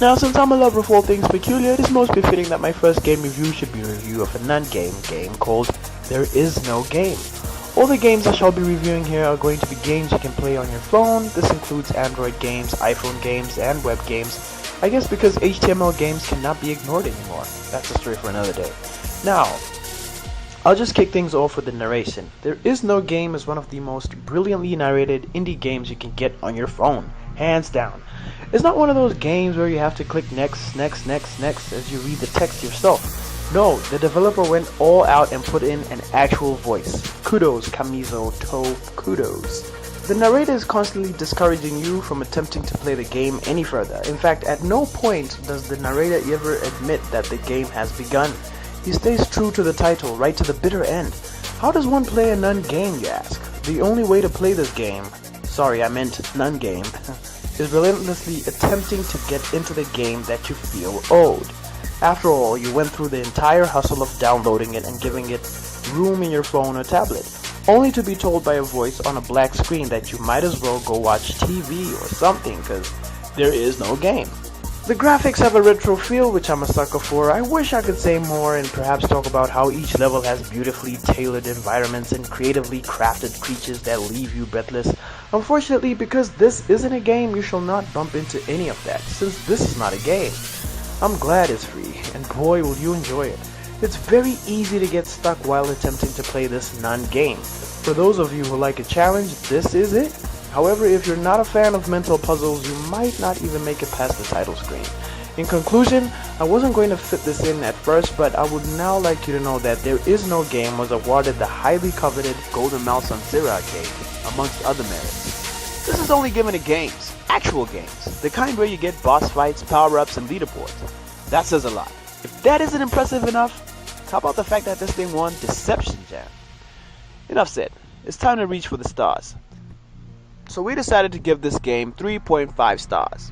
Now, since I'm a lover of all things peculiar, it is most befitting that my first game review should be a review of a non-game game called There Is No Game. All the games I shall be reviewing here are going to be games you can play on your phone. This includes Android games, iPhone games, and web games. I guess because HTML games cannot be ignored anymore. That's a story for another day. Now, I'll just kick things off with the narration. There Is No Game is one of the most brilliantly narrated indie games you can get on your phone, hands down. It's not one of those games where you have to click next as you read the text yourself. No, the developer went all out and put in an actual voice. Kudos, Kamizo To, kudos. The narrator is constantly discouraging you from attempting to play the game any further. In fact, at no point does the narrator ever admit that the game has begun. He stays true to the title, right to the bitter end. How does one play a non-game, you ask? The only way to play this game, sorry, I meant non-game, is relentlessly attempting to get into the game that you feel owed. After all, you went through the entire hustle of downloading it and giving it room in your phone or tablet, only to be told by a voice on a black screen that you might as well go watch TV or something, because there is no game. The graphics have a retro feel, which I'm a sucker for. I wish I could say more and perhaps talk about how each level has beautifully tailored environments and creatively crafted creatures that leave you breathless. Unfortunately, because this isn't a game, you shall not bump into any of that, since this is not a game. I'm glad it's free, and boy will you enjoy it. It's very easy to get stuck while attempting to play this non-game. For those of you who like a challenge, this is it. However, if you're not a fan of mental puzzles, you might not even make it past the title screen. In conclusion, I wasn't going to fit this in at first, but I would now like you to know that There Is No Game was awarded the highly coveted Golden Mouse on Zero Arcade, amongst other merits. This is only given to games, actual games, the kind where you get boss fights, power-ups, and leaderboards. That says a lot. If that isn't impressive enough, how about the fact that this thing won Deception Jam? Enough said. It's time to reach for the stars. So we decided to give this game 3.5 stars.